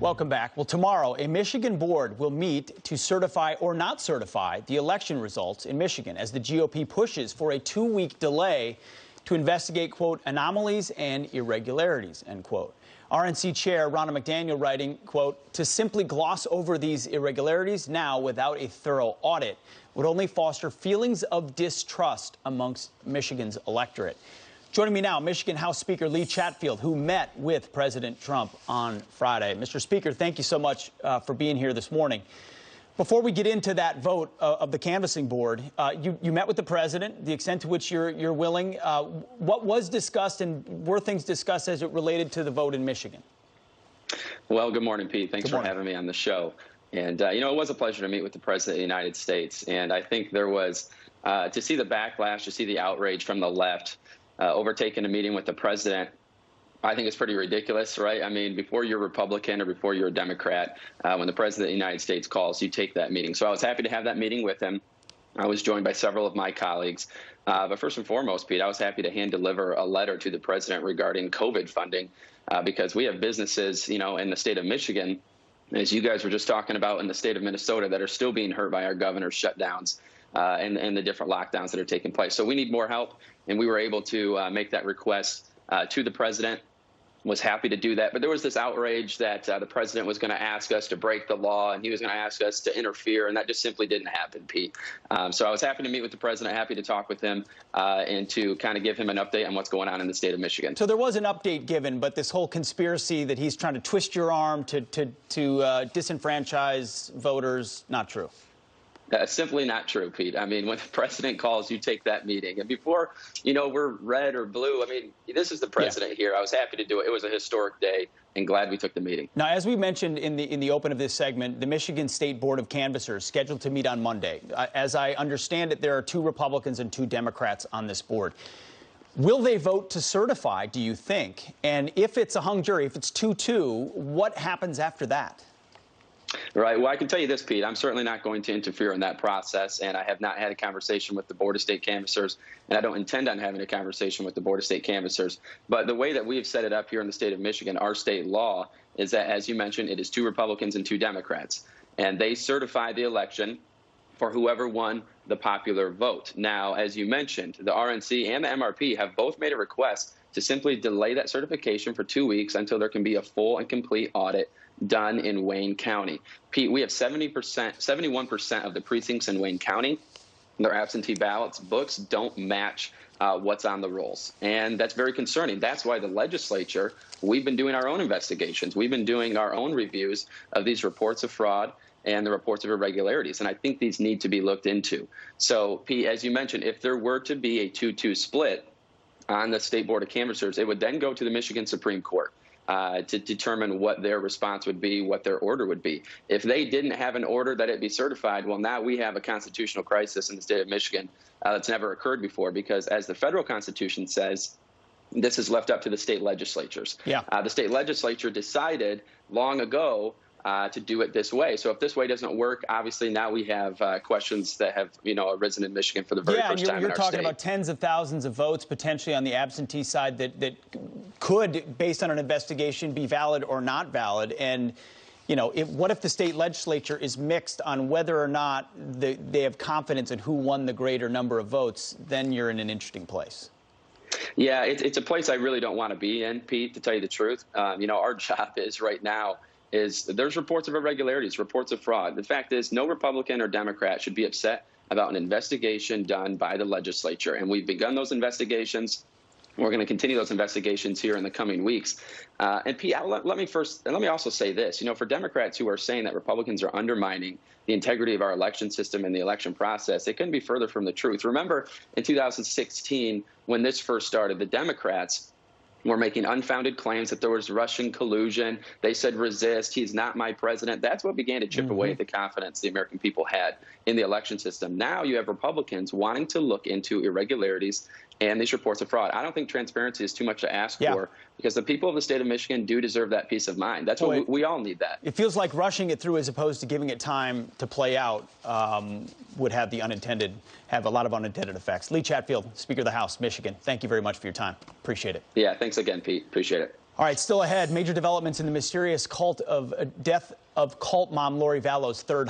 Welcome back. Well, tomorrow, a Michigan board will meet to certify or not certify the election results in Michigan as the GOP pushes for a 2-week delay to investigate, quote, anomalies and irregularities, end quote. RNC Chair Ronna McDaniel writing, quote, to simply gloss over these irregularities now without a thorough audit would only foster feelings of distrust amongst Michigan's electorate. Joining me now, Michigan House Speaker Lee Chatfield, who met with President Trump on Friday. Mr. Speaker, thank you so much for being here this morning. Before we get into that vote of the canvassing board, you met with the president, the extent to which you're willing. What was discussed, and were things discussed as it related to the vote in Michigan? Well, good morning, Pete. Thanks for having me on the show. And, it was a pleasure to meet with the President of the United States. And I think there was, to see the backlash, to see the outrage from the left, overtaking a meeting with the president, I think it's pretty ridiculous, right? I mean, before you're Republican or before you're a Democrat, when the President of the United States calls, you take that meeting. So I was happy to have that meeting with him. I was joined by several of my colleagues. But first and foremost, Pete, I was happy to hand deliver a letter to the president regarding COVID funding, because we have businesses, in the state of Michigan, as you guys were just talking about, in the state of Minnesota, that are still being hurt by our governor's shutdowns and the different lockdowns that are taking place. So we need more help, and we were able to make that request to the president. Was happy to do that. But there was this outrage that the president was going to ask us to break the law, and he was going to ask us to interfere, and that just simply didn't happen, Pete. So I was happy to meet with the president, happy to talk with him, and to kind of give him an update on what's going on in the state of Michigan. So there was an update given, but this whole conspiracy that he's trying to twist your arm to disenfranchise voters, not true. Simply not true, Pete. I mean, when the president calls, you take that meeting. And before, we're red or blue, I mean, this is the president here. I was happy to do it. It was a historic day, and glad we took the meeting. Now, as we mentioned in the open of this segment, the Michigan State Board of Canvassers scheduled to meet on Monday. As I understand it, there are 2 Republicans and 2 Democrats on this board. Will they vote to certify, do you think? And if it's a hung jury, if it's 2-2, what happens after that? Right. Well, I can tell you this, Pete. I'm certainly not going to interfere in that process, and I have not had a conversation with the Board of State Canvassers, and I don't intend on having a conversation with the Board of State Canvassers. But the way that we have set it up here in the state of Michigan, our state law, is that, as you mentioned, it is 2 Republicans and 2 Democrats, and they certify the election for whoever won the popular vote. Now, as you mentioned, the RNC and the MRP have both made a request to simply delay that certification for 2 weeks until there can be a full and complete audit done in Wayne County. Pete, we have 71% of the precincts in Wayne County, their absentee ballots books don't match what's on the rolls. And that's very concerning. That's why the legislature, we've been doing our own investigations. We've been doing our own reviews of these reports of fraud and the reports of irregularities. And I think these need to be looked into. So, Pete, as you mentioned, if there were to be a 2-2 split on the State Board of Canvassers, it would then go to the Michigan Supreme Court to determine what their response would be, what their order would be. If they didn't have an order that it be certified, well, now we have a constitutional crisis in the state of Michigan that's never occurred before, because as the federal Constitution says, this is left up to the state legislatures. Yeah. The state legislature decided long ago to do it this way. So if this way doesn't work, obviously now we have questions that have, arisen in Michigan for the very first time in our state. Yeah, you're talking about tens of thousands of votes potentially on the absentee side that could, based on an investigation, be valid or not valid. And, what if the state legislature is mixed on whether or not they have confidence in who won the greater number of votes? Then you're in an interesting place. Yeah, it's a place I really don't want to be in, Pete, to tell you the truth. Our job is right now there's reports of irregularities, reports of fraud. The fact is, no Republican or Democrat should be upset about an investigation done by the legislature. And we've begun those investigations. We're going to continue those investigations here in the coming weeks. And Pete, let me also say this. For Democrats who are saying that Republicans are undermining the integrity of our election system and the election process, it couldn't be further from the truth. Remember, in 2016, when this first started, the Democrats were making unfounded claims that there was Russian collusion. They said, resist, he's not my president. That's what began to chip away at the confidence the American people had in the election system. Now you have Republicans wanting to look into irregularities and these reports of fraud. I don't think transparency is too much to ask for, because the people of the state of Michigan do deserve that peace of mind. That's what we all need that. It feels like rushing it through as opposed to giving it time to play out would have a lot of unintended effects. Lee Chatfield, Speaker of the House, Michigan, thank you very much for your time. Appreciate it. Yeah, thanks again, Pete. Appreciate it. All right, still ahead, major developments in the mysterious death of cult mom Lori Vallow's third